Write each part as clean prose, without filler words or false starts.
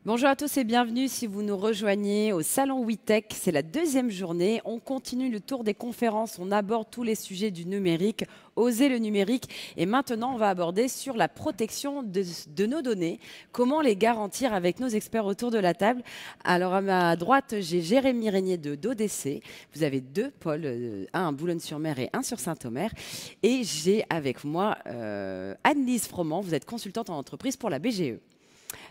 Bonjour à tous et bienvenue si vous nous rejoignez au Salon WeTech. C'est la deuxième journée. On continue le tour des conférences. On aborde tous les sujets du numérique, oser le numérique. Et maintenant, on va aborder sur la protection de nos données. Comment les garantir avec nos experts autour de la table. Alors à ma droite, j'ai Jérémy Régnier de d'ODC. Vous avez deux pôles, un à Boulogne-sur-Mer et un sur Saint-Omer. Et j'ai avec moi Anne-Lise Froment. Vous êtes consultante en entreprise pour la BGE.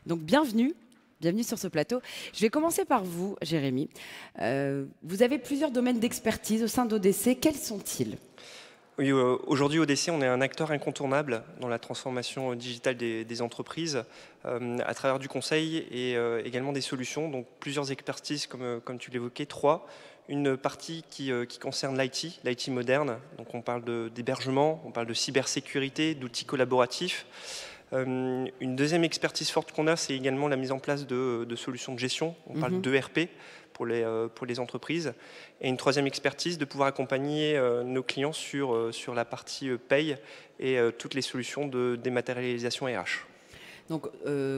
Donc bienvenue. Bienvenue sur ce plateau. Je vais commencer par vous, Jérémy. Vous avez plusieurs domaines d'expertise au sein d'ODC. Quels sont-ils ? Oui, aujourd'hui, ODC, on est un acteur incontournable dans la transformation digitale des entreprises à travers du conseil et également des solutions. Donc, plusieurs expertises, comme tu l'évoquais, trois. Une partie qui concerne l'IT moderne. Donc, on parle d'hébergement, on parle de cybersécurité, d'outils collaboratifs. Une deuxième expertise forte qu'on a, c'est également la mise en place de solutions de gestion. On parle d'ERP pour les entreprises. Et une troisième expertise, de pouvoir accompagner nos clients sur la partie paye et toutes les solutions de dématérialisation RH. Donc,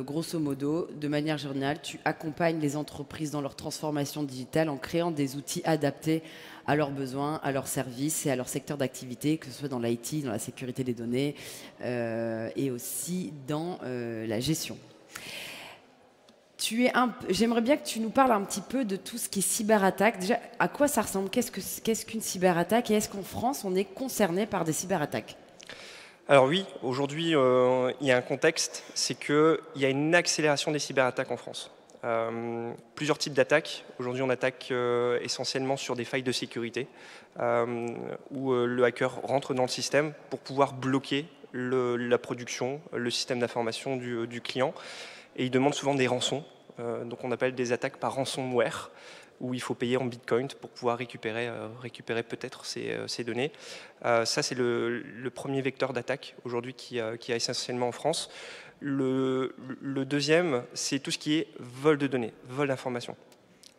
grosso modo, de manière générale, tu accompagnes les entreprises dans leur transformation digitale en créant des outils adaptés à leurs besoins, à leurs services et à leur secteur d'activité, que ce soit dans l'IT, dans la sécurité des données et aussi dans la gestion. J'aimerais bien que tu nous parles un petit peu de tout ce qui est cyberattaque. Déjà, à quoi ça ressemble ? Qu'est-ce qu'une cyberattaque ? Et est-ce qu'en France, on est concerné par des cyberattaques ? Alors oui, aujourd'hui, il y a un contexte, c'est qu'il y a une accélération des cyberattaques en France. Plusieurs types d'attaques. Aujourd'hui, on attaque essentiellement sur des failles de sécurité, où le hacker rentre dans le système pour pouvoir bloquer la production, le système d'information du client. Et il demande souvent des rançons, donc on appelle des attaques par ransomware, où il faut payer en bitcoin pour pouvoir récupérer peut-être ces données. Ça, c'est le premier vecteur d'attaque aujourd'hui qui a essentiellement en France. Le deuxième, c'est tout ce qui est vol de données, vol d'informations.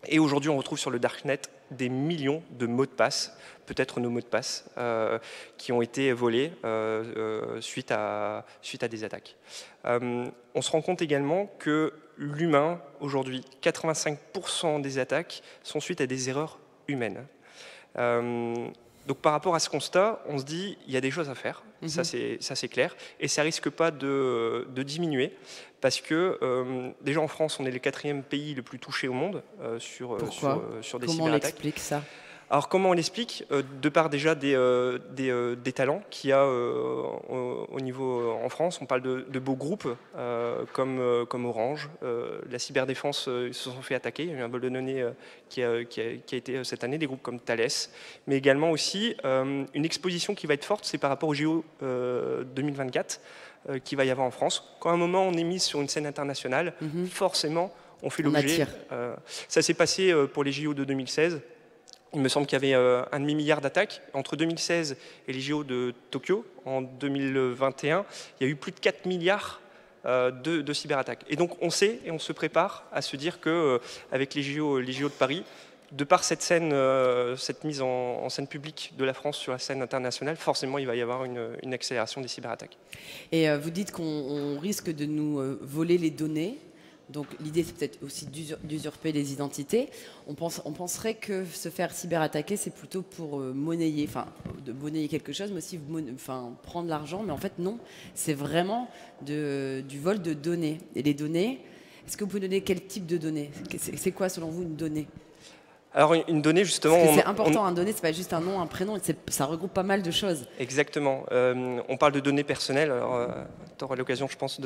Et aujourd'hui, on retrouve sur le darknet des millions de mots de passe, peut-être nos mots de passe, qui ont été volés suite à des attaques. On se rend compte également que l'humain, aujourd'hui, 85% des attaques sont suite à des erreurs humaines. Donc par rapport à ce constat, on se dit il y a des choses à faire, ça c'est clair, et ça risque pas de diminuer, parce que déjà en France, on est le 4e pays le plus touché au monde sur des cyberattaques. Comment on l'explique ça ? Alors comment on l'explique ? De part déjà des talents qu'il y a au niveau en France. On parle de beaux groupes comme Orange. La cyberdéfense, ils se sont fait attaquer. Il y a eu un vol de données qui a été cette année, des groupes comme Thales. Mais également aussi une exposition qui va être forte, c'est par rapport au JO 2024 qu'il va y avoir en France. Quand à un moment on est mis sur une scène internationale, forcément on fait l'objet. Ça s'est passé pour les JO de 2016. Il me semble qu'il y avait un demi-milliard d'attaques. Entre 2016 et les JO de Tokyo, en 2021, il y a eu plus de 4 milliards de cyberattaques. Et donc on sait et on se prépare à se dire qu'avec les JO de Paris, de par cette mise en scène publique de la France sur la scène internationale, forcément il va y avoir une accélération des cyberattaques. Et vous dites qu'on risque de nous voler les données. Donc l'idée, c'est peut-être aussi d'usurper les identités. On penserait que se faire cyberattaquer, c'est plutôt pour monnayer quelque chose, mais aussi prendre l'argent. Mais en fait, non, c'est vraiment du vol de données. Et les données, est-ce que vous pouvez donner quel type de données ? C'est quoi, selon vous, une donnée ? Alors une donnée, justement... Parce que c'est important, un donné, c'est pas juste un nom, un prénom, ça regroupe pas mal de choses. Exactement. On parle de données personnelles. Alors, tu auras l'occasion, je pense,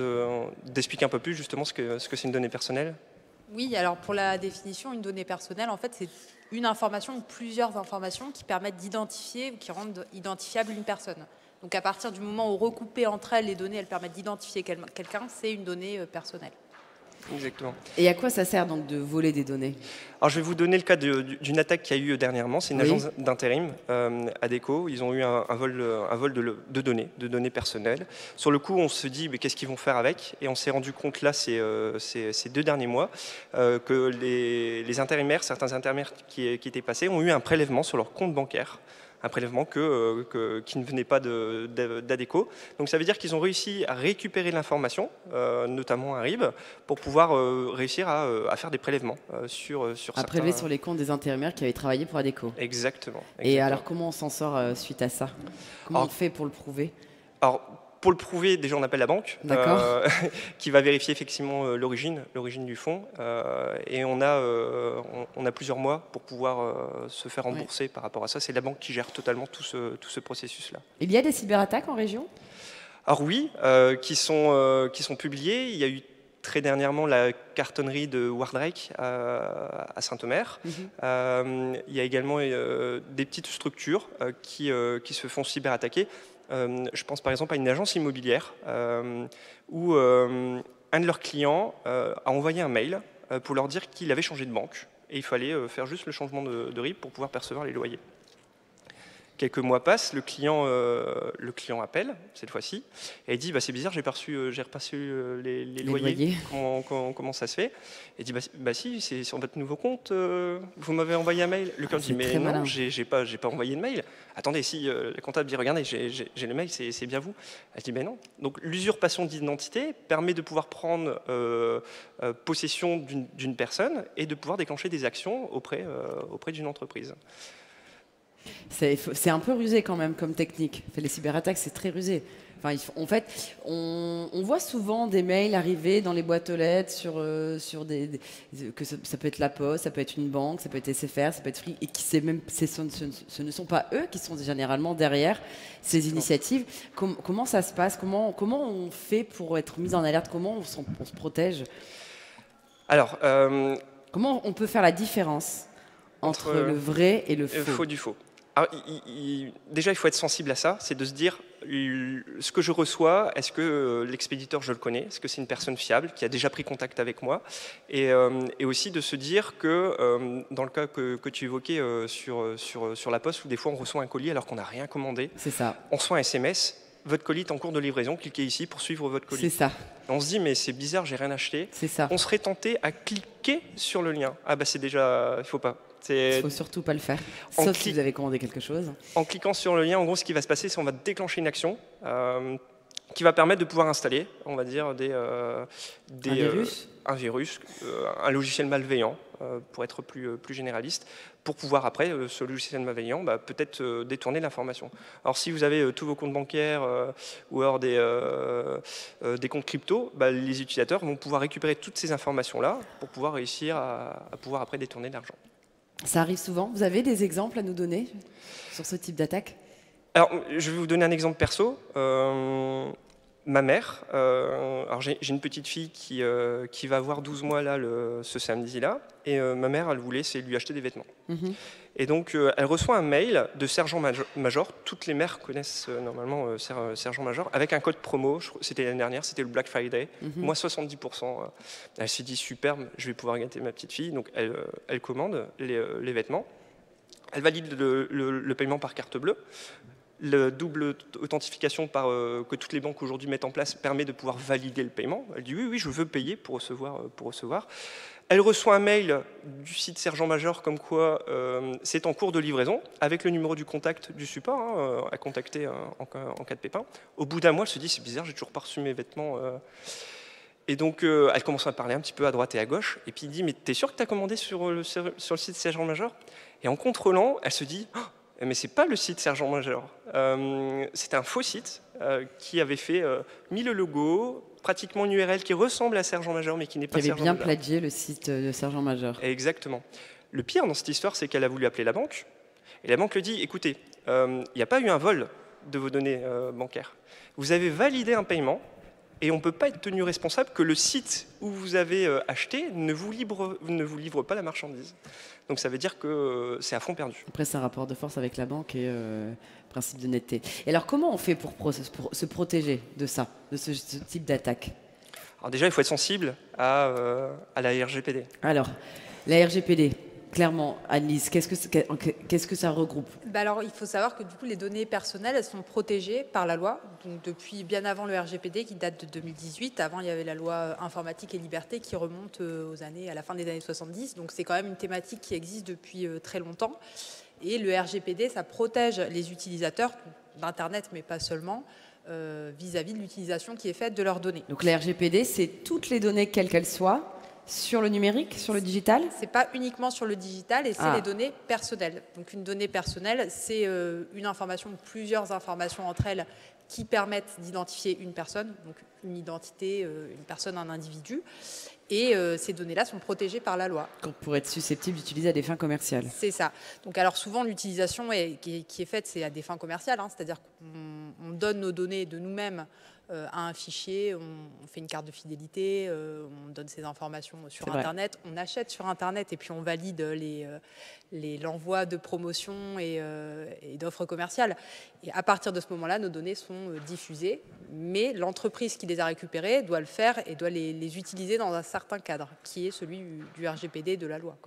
d'expliquer un peu plus justement ce que c'est une donnée personnelle. Oui, alors pour la définition, une donnée personnelle, en fait, c'est une information ou plusieurs informations qui permettent d'identifier ou qui rendent identifiable une personne. Donc à partir du moment où recouper entre elles les données, elles permettent d'identifier quelqu'un, c'est une donnée personnelle. Exactement. Et à quoi ça sert donc de voler des données ? Alors je vais vous donner le cas d'une attaque qu'il y a eu dernièrement. C'est une agence d'intérim, Adecco. Ils ont eu un vol de données personnelles. Sur le coup, on se dit mais qu'est-ce qu'ils vont faire avec ? Et on s'est rendu compte là ces 2 derniers mois que les intérimaires, certains intérimaires qui étaient passés, ont eu un prélèvement sur leur compte bancaire. un prélèvement qui ne venait pas d'Adecco. Donc ça veut dire qu'ils ont réussi à récupérer l'information, notamment un RIB, pour pouvoir réussir à faire des prélèvements sur à prélever sur les comptes des intérimaires qui avaient travaillé pour Adecco. Exactement. Et alors comment on s'en sort suite à ça? Comment on fait pour le prouver? Alors, pour le prouver, déjà on appelle la banque qui va vérifier effectivement l'origine du fonds et on a plusieurs mois pour pouvoir se faire rembourser par rapport à ça. C'est la banque qui gère totalement tout ce processus-là. Il y a des cyberattaques en région? Alors oui, qui sont publiées. Il y a eu très dernièrement la cartonnerie de Wardrake à Saint-Omer. Il y a également des petites structures qui se font cyberattaquer. Je pense par exemple à une agence immobilière où un de leurs clients a envoyé un mail pour leur dire qu'il avait changé de banque et il fallait faire juste le changement de RIB pour pouvoir percevoir les loyers. Quelques mois passent, le client appelle, cette fois-ci, et il dit bah, « c'est bizarre, j'ai repassé les loyers, comment ça se fait ?» Et il dit bah, si, c'est sur votre nouveau compte, vous m'avez envoyé un mail. Le client dit « mais non, j'ai pas envoyé de mail. » Attendez, si le comptable dit « regardez, j'ai le mail, c'est bien vous. » Elle dit « mais non. » Donc l'usurpation d'identité permet de pouvoir prendre possession d'une personne et de pouvoir déclencher des actions auprès d'une entreprise. C'est un peu rusé quand même comme technique. Les cyberattaques, c'est très rusé. Enfin, en fait, on voit souvent des mails arriver dans les boîtes aux lettres que ça peut être la Poste, ça peut être une banque, ça peut être SFR, ça peut être Free, et ce ne sont pas eux qui sont généralement derrière ces initiatives. Comment ça se passe? Comment on fait pour être mis en alerte? Comment on se protège? Alors, comment on peut faire la différence entre le vrai et le faux? Le faux du faux. Alors, déjà, il faut être sensible à ça, c'est de se dire, ce que je reçois, est-ce que l'expéditeur, je le connais? Est-ce que c'est une personne fiable qui a déjà pris contact avec moi? Et aussi de se dire que, dans le cas que tu évoquais sur la Poste, où des fois on reçoit un colis alors qu'on n'a rien commandé, c'est ça. On reçoit un SMS, votre colis est en cours de livraison, cliquez ici pour suivre votre colis. C'est ça. On se dit, mais c'est bizarre, j'ai rien acheté. C'est ça. On serait tenté à cliquer sur le lien. Ah bah c'est déjà, il ne faut pas. Il ne faut surtout pas le faire, sauf si vous avez commandé quelque chose. En cliquant sur le lien, en gros, ce qui va se passer, c'est qu'on va déclencher une action qui va permettre de pouvoir installer, on va dire, un virus, un logiciel malveillant, pour être plus généraliste, pour pouvoir après, ce logiciel malveillant, peut-être détourner l'information. Alors si vous avez tous vos comptes bancaires ou alors des comptes crypto, les utilisateurs vont pouvoir récupérer toutes ces informations-là pour pouvoir réussir à pouvoir après détourner de l'argent. Ça arrive souvent. Vous avez des exemples à nous donner sur ce type d'attaque? Alors, je vais vous donner un exemple perso. Ma mère, alors j'ai une petite fille qui va avoir 12 mois là, ce samedi-là, et ma mère, elle voulait lui acheter des vêtements. Et donc, elle reçoit un mail de sergent-major. Toutes les mères connaissent normalement sergent-major, avec un code promo. C'était l'année dernière, c'était le Black Friday, moins 70%. Elle s'est dit, superbe, je vais pouvoir gâter ma petite fille. Donc, elle commande les vêtements. Elle valide le paiement par carte bleue. La double authentification que toutes les banques aujourd'hui mettent en place permet de pouvoir valider le paiement. Elle dit oui, je veux payer pour recevoir. Elle reçoit un mail du site sergent-major comme quoi c'est en cours de livraison, avec le numéro du contact du support à contacter en cas de pépin. Au bout d'un mois, elle se dit c'est bizarre, j'ai toujours pas reçu mes vêtements. Et donc, elle commence à parler un petit peu à droite et à gauche. Et puis il dit mais t'es sûr que tu as commandé sur le site sergent-major? Et en contrôlant, elle se dit mais c'est pas le site sergent-major. C'est un faux site qui avait mis le logo, pratiquement une URL qui ressemble à sergent-major, mais qui n'est pas sergent-major. Qui avait bien plagié le site de sergent-major. Exactement. Le pire dans cette histoire, c'est qu'elle a voulu appeler la banque. Et la banque lui dit, écoutez, il n'y a pas eu un vol de vos données bancaires. Vous avez validé un paiement, et on ne peut pas être tenu responsable que le site où vous avez acheté ne vous livre pas la marchandise. Donc ça veut dire que c'est à fond perdu. Après, c'est un rapport de force avec la banque et principe de netteté. Et alors, comment on fait pour se protéger de ça, de ce type d'attaque? Alors déjà, il faut être sensible à la RGPD. Alors, la RGPD, clairement, Annelise, qu'est-ce que ça regroupe? Alors, il faut savoir que du coup, les données personnelles, elles sont protégées par la loi. Donc, depuis bien avant le RGPD, qui date de 2018. Avant, il y avait la loi informatique et liberté qui remonte à la fin des années 70. Donc, c'est quand même une thématique qui existe depuis très longtemps. Et le RGPD, ça protège les utilisateurs d'Internet, mais pas seulement, vis-à-vis de l'utilisation qui est faite de leurs données. Donc la RGPD, c'est toutes les données, quelles qu'elles soient, sur le numérique, sur le digital? C'est pas uniquement sur le digital et c'est les données personnelles. Donc une donnée personnelle, c'est une information, plusieurs informations entre elles qui permettent d'identifier une personne, donc une identité, une personne, un individu. Et ces données-là sont protégées par la loi. Pour être susceptible d'utiliser à des fins commerciales. C'est ça. Donc alors souvent l'utilisation qui est faite, c'est à des fins commerciales, hein, c'est-à-dire qu'on donne nos données de nous-mêmes à un fichier, on fait une carte de fidélité, on donne ces informations sur Internet, on achète sur Internet et puis on valide l'envoi de promotions et d'offres commerciales. Et à partir de ce moment-là, nos données sont diffusées, mais l'entreprise qui les a récupérées doit le faire et doit les utiliser dans un certain cadre, qui est celui du RGPD de la loi.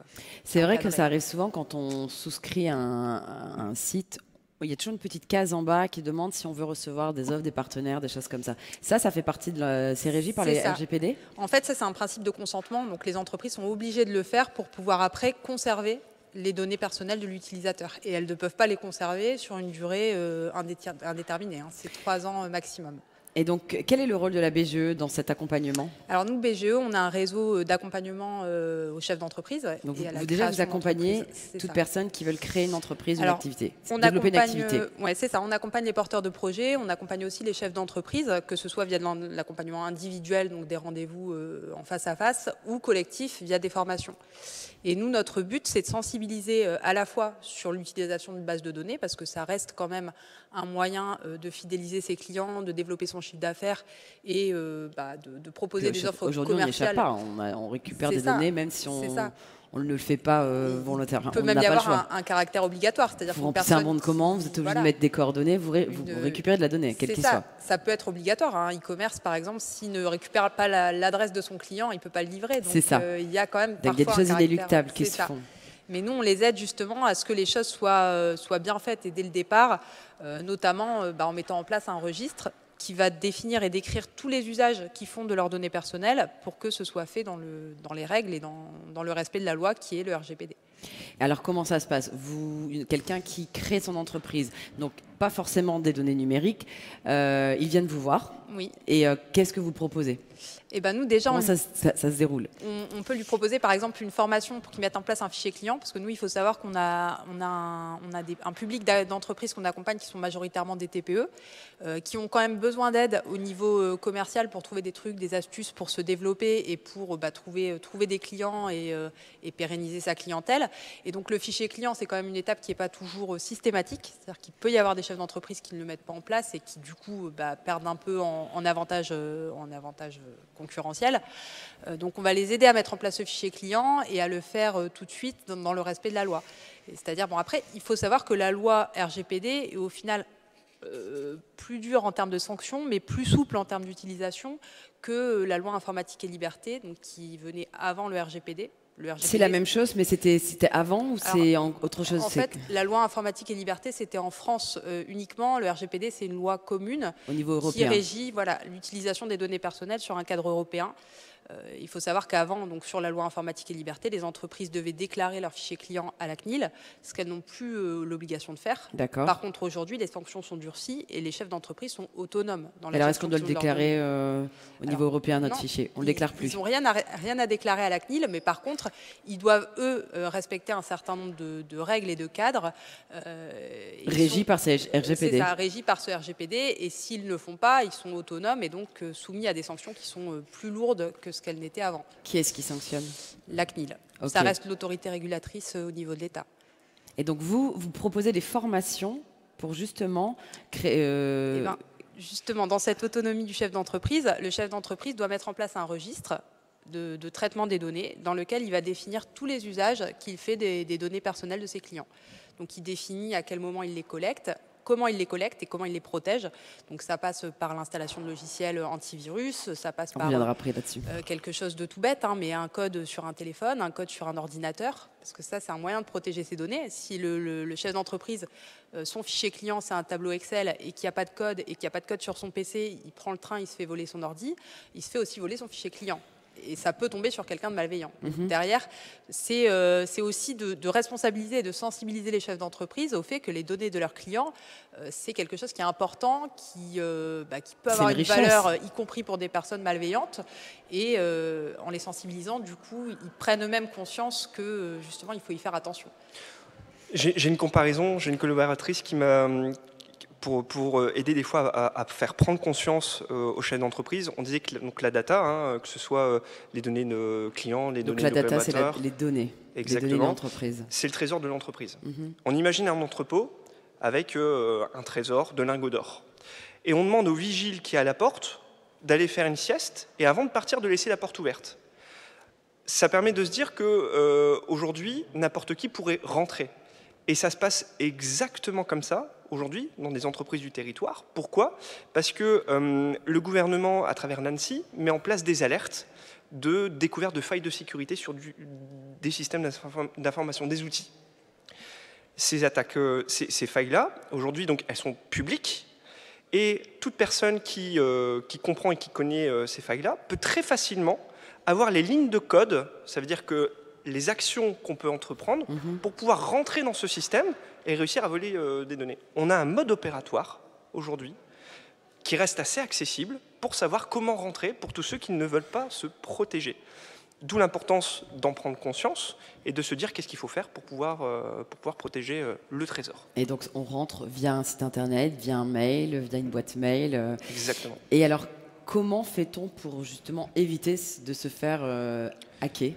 C'est vrai que ça arrive souvent quand on souscrit à un site. Il y a toujours une petite case en bas qui demande si on veut recevoir des offres, des partenaires, des choses comme ça. Ça fait partie de c'est régi par les RGPD? En fait, ça, c'est un principe de consentement. Donc, les entreprises sont obligées de le faire pour pouvoir après conserver les données personnelles de l'utilisateur. Et elles ne peuvent pas les conserver sur une durée indéterminée. C'est 3 ans maximum. Et donc, quel est le rôle de la BGE dans cet accompagnement? Alors nous, BGE, on a un réseau d'accompagnement aux chefs d'entreprise. Donc vous accompagnez toute personne qui veut créer une entreprise ou une activité, développer une activité. Oui, c'est ça. On accompagne les porteurs de projets, on accompagne aussi les chefs d'entreprise, que ce soit via de l'accompagnement individuel, donc des rendez-vous en face à face, ou collectif via des formations. Et nous, notre but, c'est de sensibiliser à la fois sur l'utilisation de bases de données, parce que ça reste quand même un moyen de fidéliser ses clients, de développer son chiffre d'affaires et de proposer des offres commerciales. Aujourd'hui, on n'échappe pas, on récupère des données, même si on ne le fait pas volontairement. Il peut même y avoir un caractère obligatoire. Vous remplissez un bon de commande, vous êtes obligé de mettre des coordonnées, vous récupérez de la donnée, quelle qu'il soit. Ça peut être obligatoire. Un e-commerce, par exemple, s'il ne récupère pas l'adresse de son client, il ne peut pas le livrer. C'est ça. Il y a quand même il y a des choses inéluctables qui se font. Mais nous, on les aide justement à ce que les choses soient bien faites et dès le départ, notamment en mettant en place un registre qui va définir et décrire tous les usages qu'ils font de leurs données personnelles pour que ce soit fait dans les règles et dans le respect de la loi qui est le RGPD. Alors comment ça se passe? Quelqu'un qui crée son entreprise, donc pas forcément des données numériques, ils viennent vous voir. Oui. Et qu'est-ce que vous proposez? Nous, déjà, comment ça se déroule? On peut lui proposer, par exemple, une formation pour qu'il mette en place un fichier client, parce que nous, il faut savoir qu'on a un public d'entreprises qu'on accompagne qui sont majoritairement des TPE, qui ont quand même besoin d'aide au niveau commercial pour trouver des trucs, des astuces pour se développer et pour trouver des clients et pérenniser sa clientèle. Et donc, le fichier client, c'est quand même une étape qui n'est pas toujours systématique. C'est-à-dire qu'il peut y avoir des chefs d'entreprise qui ne le mettent pas en place et qui, du coup, perdent un peu en avantage concurrentiel. Donc on va les aider à mettre en place ce fichier client et à le faire tout de suite dans le respect de la loi. C'est-à-dire, après, il faut savoir que la loi RGPD est au final plus dure en termes de sanctions, mais plus souple en termes d'utilisation que la loi informatique et liberté, donc qui venait avant le RGPD. C'est la même chose, mais c'était avant ou c'est autre chose? En fait, la loi informatique et liberté, c'était en France uniquement. Le RGPD, c'est une loi commune au niveau européen qui régit l'utilisation des données personnelles sur un cadre européen. Il faut savoir qu'avant, donc sur la loi informatique et liberté, les entreprises devaient déclarer leurs fichiers clients à la CNIL, ce qu'elles n'ont plus l'obligation de faire. D'accord. Par contre, aujourd'hui, les sanctions sont durcies et les chefs d'entreprise sont autonomes dans la Alors, est-ce qu'on doit le déclarer au niveau européen, notre fichier? On ne le déclare plus. Ils n'ont rien à déclarer à la CNIL, mais par contre, ils doivent, eux, respecter un certain nombre de règles et de cadres. Régis par ce RGPD. C'est ça, régis par ce RGPD. Et s'ils ne le font pas, ils sont autonomes et donc soumis à des sanctions qui sont plus lourdes que ce qu'elles n'étaient avant. Qui est-ce qui sanctionne? La CNIL. Okay. Ça reste l'autorité régulatrice au niveau de l'État. Et donc vous proposez des formations pour justement créer... Justement, dans cette autonomie du chef d'entreprise, le chef d'entreprise doit mettre en place un registre de traitement des données dans lequel il va définir tous les usages qu'il fait des données personnelles de ses clients. Donc il définit à quel moment il les collecte, comment il les collecte et comment il les protège. Donc ça passe par l'installation de logiciels antivirus, ça passe par après là-dessus. Quelque chose de tout bête, mais un code sur un téléphone, un code sur un ordinateur, parce que ça c'est un moyen de protéger ses données. Si le chef d'entreprise, son fichier client c'est un tableau Excel et qu'il n'y a pas de code et qu'il n'y a pas de code sur son PC, il prend le train, il se fait voler son ordi, il se fait aussi voler son fichier client. et ça peut tomber sur quelqu'un de malveillant. Derrière, c'est aussi de responsabiliser et de sensibiliser les chefs d'entreprise au fait que les données de leurs clients, c'est quelque chose qui est important, qui peut avoir une valeur, y compris pour des personnes malveillantes. Et en les sensibilisant, du coup, ils prennent eux-mêmes conscience que justement, il faut y faire attention. J'ai une comparaison, j'ai une collaboratrice qui m'a... Pour aider des fois à faire prendre conscience aux chefs d'entreprise, on disait que donc la data, que ce soit les données de clients, les données de collaborateurs... Donc la data, c'est les données. Exactement. Les données de l'entreprise. C'est le trésor de l'entreprise. On imagine un entrepôt avec un trésor de lingots d'or. Et on demande au vigile qui est à la porte d'aller faire une sieste et avant de partir de laisser la porte ouverte. Ça permet de se dire qu'aujourd'hui, n'importe qui pourrait rentrer. Et ça se passe exactement comme ça aujourd'hui dans des entreprises du territoire. Pourquoi ? Parce que le gouvernement, à travers Nancy, met en place des alertes de découverte de failles de sécurité sur des systèmes d'information, des outils. Ces attaques, ces failles-là, aujourd'hui, donc, elles sont publiques. Et toute personne qui comprend et qui connaît ces failles-là peut très facilement avoir les lignes de code. Ça veut dire que les actions qu'on peut entreprendre pour pouvoir rentrer dans ce système et réussir à voler des données. On a un mode opératoire aujourd'hui qui reste assez accessible pour savoir comment rentrer pour tous ceux qui ne veulent pas se protéger. D'où l'importance d'en prendre conscience et de se dire qu'est-ce qu'il faut faire pour pouvoir protéger le trésor. Et donc on rentre via un site internet, via un mail, via une boîte mail. Exactement. Et alors comment fait-on pour justement éviter de se faire hacker ?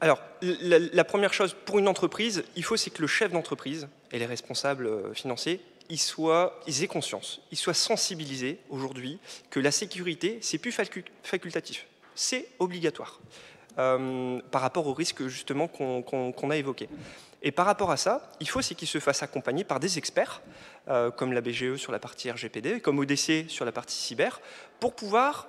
Alors, la première chose pour une entreprise, c'est que le chef d'entreprise et les responsables financiers, ils aient conscience, ils soient sensibilisés aujourd'hui que la sécurité, c'est plus facultatif, c'est obligatoire par rapport aux risques justement qu'on a évoqués. Et par rapport à ça, c'est qu'ils se fassent accompagner par des experts, comme la BGE sur la partie RGPD, comme ODC sur la partie cyber, pour pouvoir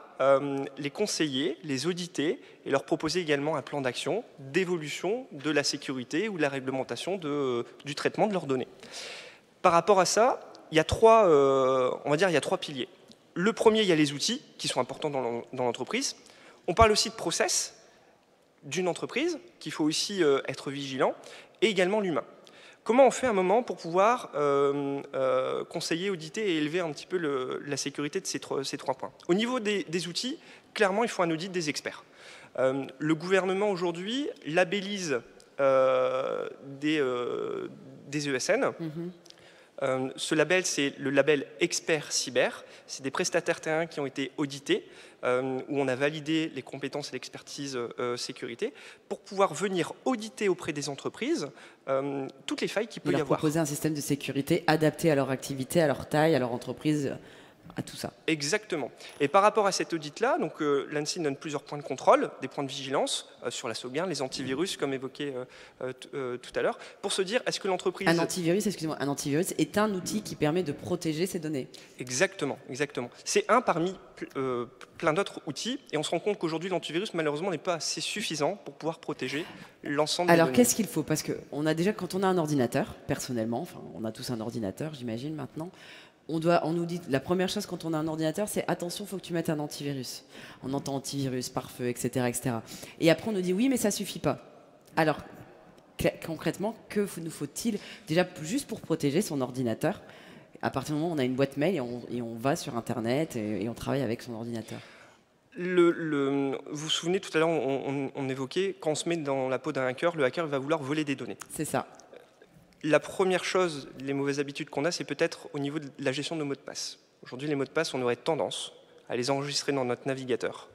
les conseiller, les auditer et leur proposer également un plan d'action d'évolution de la sécurité ou de la réglementation du traitement de leurs données. Par rapport à ça, il y a trois piliers. Le premier, il y a les outils qui sont importants dans l'entreprise. On parle aussi de process d'une entreprise, qu'il faut aussi être vigilant, et également l'humain. Comment on fait un moment pour pouvoir conseiller, auditer et élever un petit peu la sécurité de ces trois points ? Au niveau des outils, clairement, il faut un audit des experts. Le gouvernement aujourd'hui labellise des ESN. Ce label, c'est le label Expert Cyber. C'est des prestataires terrain qui ont été audités, où on a validé les compétences et l'expertise sécurité, pour pouvoir venir auditer auprès des entreprises toutes les failles qu'il peut y avoir. Proposer un système de sécurité adapté à leur activité, à leur taille, à leur entreprise, à tout ça. Exactement. Et par rapport à cet audit-là, l'ANSSI donne plusieurs points de contrôle, des points de vigilance sur la sauvegarde, les antivirus, comme évoqué tout à l'heure, pour se dire, est-ce que l'entreprise... Un antivirus est un outil qui permet de protéger ces données. Exactement. C'est un parmi plein d'autres outils, et on se rend compte qu'aujourd'hui, l'antivirus, malheureusement, n'est pas assez suffisant pour pouvoir protéger l'ensemble des données. Alors, qu'est-ce qu'il faut ? Parce que quand on a un ordinateur, personnellement, on a tous un ordinateur, j'imagine, maintenant, on nous dit, la première chose quand on a un ordinateur, c'est attention, il faut que tu mettes un antivirus. On entend antivirus, pare-feu, etc., etc. Et après, on nous dit oui, mais ça ne suffit pas. Alors, concrètement, que nous faut-il déjà juste pour protéger son ordinateur ? À partir du moment où on a une boîte mail et on va sur Internet et on travaille avec son ordinateur. Vous vous souvenez, tout à l'heure, on évoquait, quand on se met dans la peau d'un hacker, le hacker va vouloir voler des données. C'est ça. La première chose, les mauvaises habitudes qu'on a, c'est peut-être au niveau de la gestion de nos mots de passe. Aujourd'hui, les mots de passe, on aurait tendance à les enregistrer dans notre navigateur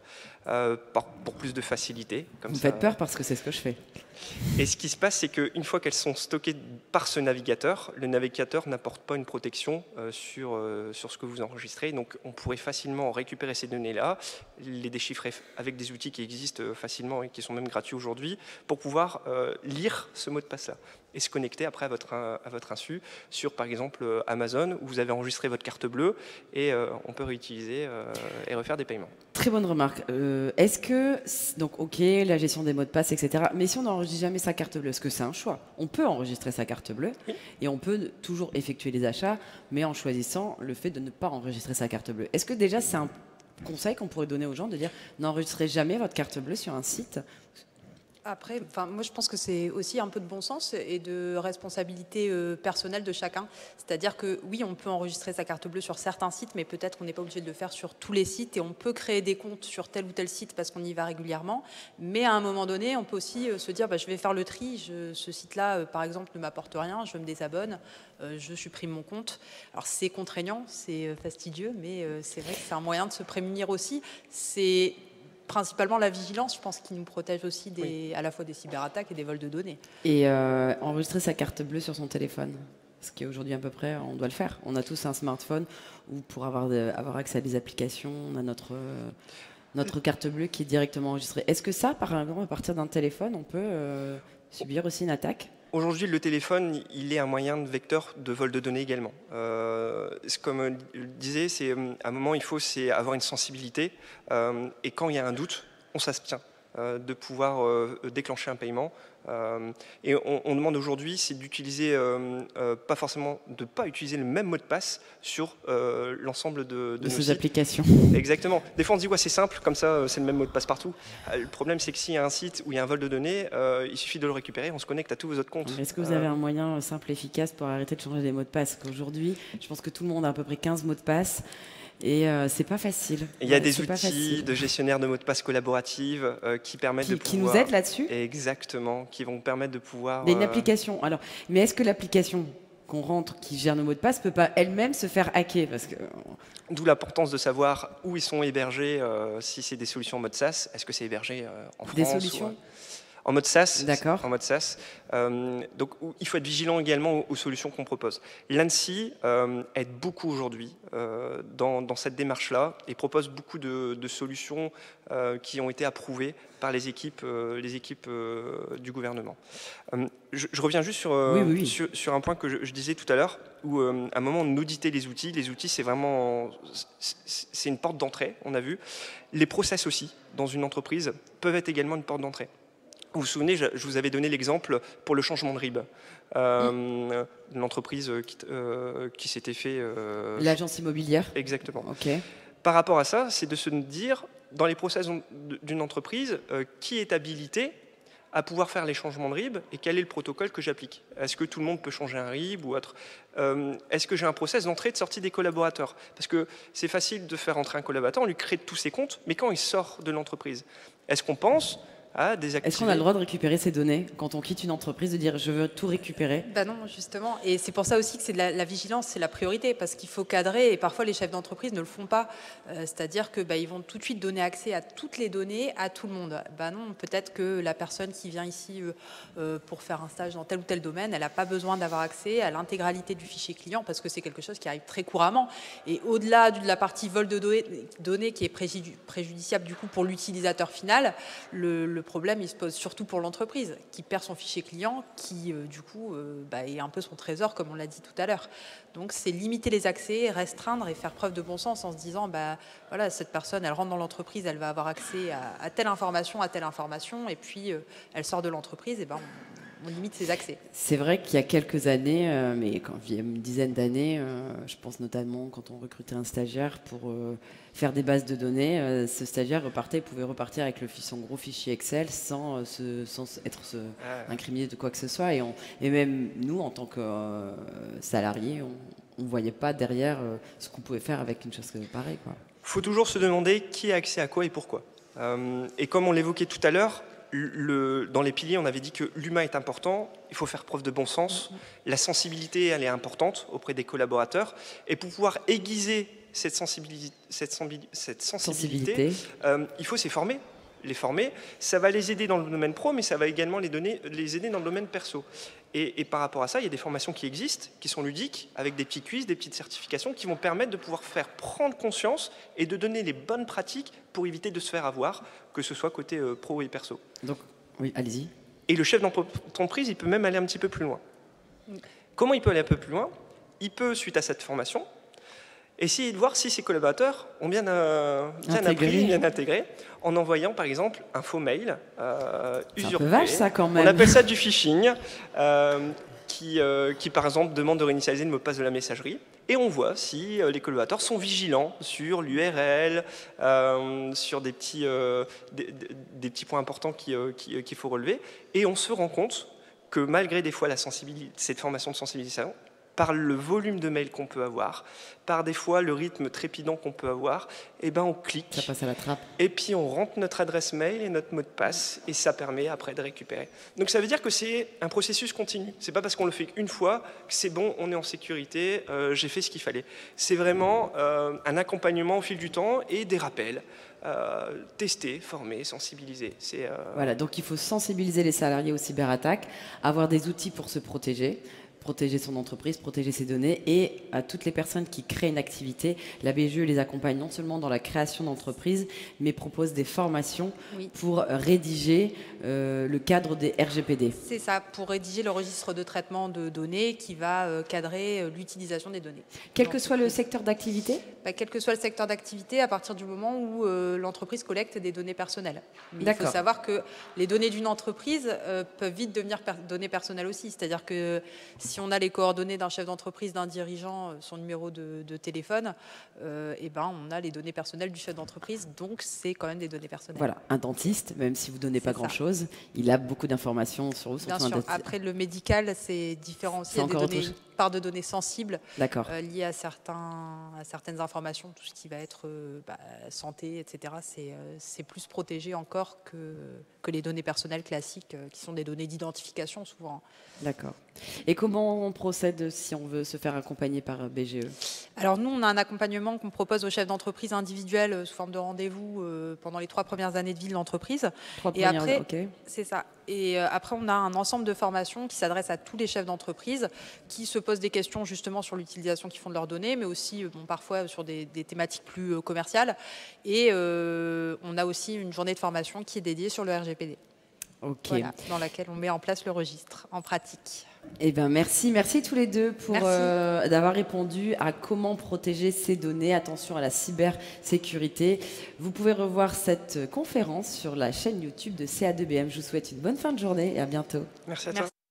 pour plus de facilité. Vous me faites peur parce que c'est ce que je fais. Et ce qui se passe, c'est qu'une fois qu'elles sont stockées par ce navigateur, le navigateur n'apporte pas une protection sur ce que vous enregistrez. Donc, on pourrait facilement récupérer ces données-là, les déchiffrer avec des outils qui existent facilement et qui sont même gratuits aujourd'hui, pour pouvoir lire ce mot de passe-là et se connecter après à votre insu sur, par exemple, Amazon, où vous avez enregistré votre carte bleue et on peut réutiliser et refaire des paiements. Très bonne remarque. Est-ce que, donc ok, la gestion des mots de passe, etc., mais si on n'enregistre jamais sa carte bleue, est-ce que c'est un choix ? On peut enregistrer sa carte bleue et on peut toujours effectuer les achats, mais en choisissant le fait de ne pas enregistrer sa carte bleue. Est-ce que déjà c'est conseil qu'on pourrait donner aux gens de dire n'enregistrez jamais votre carte bleue sur un site? Après, moi je pense que c'est aussi un peu de bon sens et de responsabilité personnelle de chacun. C'est-à-dire que oui, on peut enregistrer sa carte bleue sur certains sites, mais peut-être qu'on n'est pas obligé de le faire sur tous les sites et on peut créer des comptes sur tel ou tel site parce qu'on y va régulièrement. Mais à un moment donné, on peut aussi se dire je vais faire le tri, ce site-là par exemple ne m'apporte rien, je me désabonne, je supprime mon compte. Alors c'est contraignant, c'est fastidieux, mais c'est vrai que c'est un moyen de se prémunir aussi. C'est principalement la vigilance, je pense, qui nous protège aussi à la fois des cyberattaques et des vols de données. Et enregistrer sa carte bleue sur son téléphone, ce qui est aujourd'hui à peu près, on doit le faire. On a tous un smartphone où pour avoir accès à des applications, on a notre carte bleue qui est directement enregistrée. Est-ce que ça, par exemple, à partir d'un téléphone, on peut subir aussi une attaque? Aujourd'hui, le téléphone, il est un moyen de vecteur de vol de données également. Comme je le disais, à un moment, il faut avoir une sensibilité. Et quand il y a un doute, on s'abstient de pouvoir déclencher un paiement. Et on demande aujourd'hui, c'est d'utiliser, pas forcément, de ne pas utiliser le même mot de passe sur l'ensemble de nos ces sites. applications. Exactement. Des fois, on se dit, ouais, c'est simple, comme ça, c'est le même mot de passe partout. Le problème, c'est que s'il y a un site où il y a un vol de données, il suffit de le récupérer, on se connecte à tous vos autres comptes. Est-ce que vous avez un moyen simple et efficace pour arrêter de changer les mots de passe? Qu'aujourd'hui, je pense que tout le monde a à peu près 15 mots de passe. Et c'est pas facile. Il y a des outils de gestionnaire de mots de passe collaboratifs qui permettent de pouvoir... Qui nous aident là-dessus? Exactement, qui vont permettre de pouvoir... Il y a une application. Alors, mais est-ce que l'application qu'on rentre, qui gère nos mots de passe, peut pas elle-même se faire hacker? Parce que... D'où l'importance de savoir où ils sont hébergés, si c'est des solutions en mode SaaS. Est-ce que c'est hébergé en France? Des solutions en mode SaaS. D'accord. En mode SaaS. Donc, il faut être vigilant également aux solutions qu'on propose. L'ANSSI aide beaucoup aujourd'hui dans cette démarche-là et propose beaucoup de solutions qui ont été approuvées par les équipes du gouvernement. Je reviens juste sur un point que je disais tout à l'heure, où à un moment on auditait les outils. Les outils, c'est une porte d'entrée, on a vu. Les process aussi, dans une entreprise, peuvent être également une porte d'entrée. Vous vous souvenez, je vous avais donné l'exemple pour le changement de RIB. L'entreprise qui s'était fait... L'agence immobilière. Exactement. Okay. Par rapport à ça, c'est de se dire, dans les process d'une entreprise, qui est habilité à pouvoir faire les changements de RIB et quel est le protocole que j'applique? Est-ce que tout le monde peut changer un RIB ou autre? Est-ce que j'ai un process d'entrée et de sortie des collaborateurs? Parce que c'est facile de faire entrer un collaborateur, on lui crée tous ses comptes, mais quand il sort de l'entreprise, est-ce qu'on pense à désactiver? Est-ce qu'on a le droit de récupérer ces données quand on quitte une entreprise, de dire je veux tout récupérer? Non, justement. Et c'est pour ça aussi que c'est la vigilance, c'est la priorité, parce qu'il faut cadrer, et parfois les chefs d'entreprise ne le font pas. C'est-à-dire que ils vont tout de suite donner accès à toutes les données à tout le monde. Non, peut-être que la personne qui vient ici pour faire un stage dans tel ou tel domaine, elle n'a pas besoin d'avoir accès à l'intégralité du fichier client, parce que c'est quelque chose qui arrive très couramment. Et au-delà de la partie vol de données qui est préjudiciable du coup pour l'utilisateur final, le problème, il se pose surtout pour l'entreprise qui perd son fichier client, qui du coup est un peu son trésor, comme on l'a dit tout à l'heure. Donc c'est limiter les accès, restreindre et faire preuve de bon sens en se disant voilà, cette personne, elle rentre dans l'entreprise, elle va avoir accès à telle information, et puis elle sort de l'entreprise, et on limite ses accès. C'est vrai qu'il y a quelques années, mais quand il y a une dizaine d'années, je pense notamment quand on recrutait un stagiaire pour faire des bases de données, ce stagiaire pouvait repartir avec son gros fichier Excel sans être incriminé de quoi que ce soit. Et même nous, en tant que salariés, on ne voyait pas derrière ce qu'on pouvait faire avec une chose pareille. Il faut toujours se demander qui a accès à quoi et pourquoi. Et comme on l'évoquait tout à l'heure, dans les piliers, on avait dit que l'humain est important, il faut faire preuve de bon sens, la sensibilité, elle est importante auprès des collaborateurs, et pour pouvoir aiguiser cette sensibilité, il faut les former. Ça va les aider dans le domaine pro, mais ça va également les aider dans le domaine perso. Et par rapport à ça, il y a des formations qui existent, qui sont ludiques, avec des petits quiz, des petites certifications, qui vont permettre de pouvoir faire prendre conscience et de donner les bonnes pratiques pour éviter de se faire avoir, que ce soit côté pro et perso. Donc, oui, allez-y. Et le chef d'entreprise, il peut même aller un petit peu plus loin. Comment il peut aller un peu plus loin? Il peut, suite à cette formation, essayer de voir si ses collaborateurs ont bien appris, bien intégré, en envoyant par exemple un faux mail usurpé. C'est un peu vache ça quand même. On appelle ça du phishing, qui, par exemple, demandent de réinitialiser le mot de passe de la messagerie. Et on voit si les collaborateurs sont vigilants sur l'URL, sur des petits points importants qu'il faut relever. Et on se rend compte que malgré des fois cette formation de sensibilisation, par le volume de mails qu'on peut avoir, par des fois le rythme trépidant qu'on peut avoir, eh ben on clique. Ça passe à la trappe. Et puis on rentre notre adresse mail et notre mot de passe, et ça permet après de récupérer. Donc ça veut dire que c'est un processus continu. C'est pas parce qu'on le fait une fois que c'est bon, on est en sécurité, j'ai fait ce qu'il fallait. C'est vraiment un accompagnement au fil du temps et des rappels. Tester, former, sensibiliser. Voilà, donc il faut sensibiliser les salariés aux cyberattaques, avoir des outils pour se protéger son entreprise, protéger ses données, et à toutes les personnes qui créent une activité, la BGE les accompagne non seulement dans la création d'entreprises, mais propose des formations pour rédiger le cadre des RGPD. C'est ça, pour rédiger le registre de traitement de données qui va cadrer l'utilisation des données. Quel que soit le secteur d'activité ? Quel que soit le secteur d'activité, à partir du moment où l'entreprise collecte des données personnelles. Mais il faut savoir que les données d'une entreprise peuvent vite devenir données personnelles aussi. C'est-à-dire que si on a les coordonnées d'un chef d'entreprise, d'un dirigeant, son numéro de téléphone, et ben on a les données personnelles du chef d'entreprise, donc c'est quand même des données personnelles. Voilà, un dentiste, même si vous ne donnez pas grand-chose, il a beaucoup d'informations sur vous. Bien sûr, après le médical, c'est différent aussi. Il y a des données, une part de données sensibles liées à certaines informations, tout ce qui va être santé, etc. C'est plus protégé encore que les données personnelles classiques, qui sont des données d'identification souvent. D'accord. Et comment on procède si on veut se faire accompagner par BGE ? Alors nous, on a un accompagnement qu'on propose aux chefs d'entreprise individuels sous forme de rendez-vous pendant les 3 premières années de vie de l'entreprise. Et après, c'est ça. Et après, on a un ensemble de formations qui s'adressent à tous les chefs d'entreprise qui se posent des questions justement sur l'utilisation qu'ils font de leurs données, mais aussi parfois sur des thématiques plus commerciales. Et on a aussi une journée de formation qui est dédiée sur le RGPD. Voilà, dans laquelle on met en place le registre en pratique. Eh bien, merci tous les deux pour d'avoir répondu à comment protéger ces données. Attention à la cybersécurité. Vous pouvez revoir cette conférence sur la chaîne YouTube de CA2BM. Je vous souhaite une bonne fin de journée et à bientôt. Merci à toi.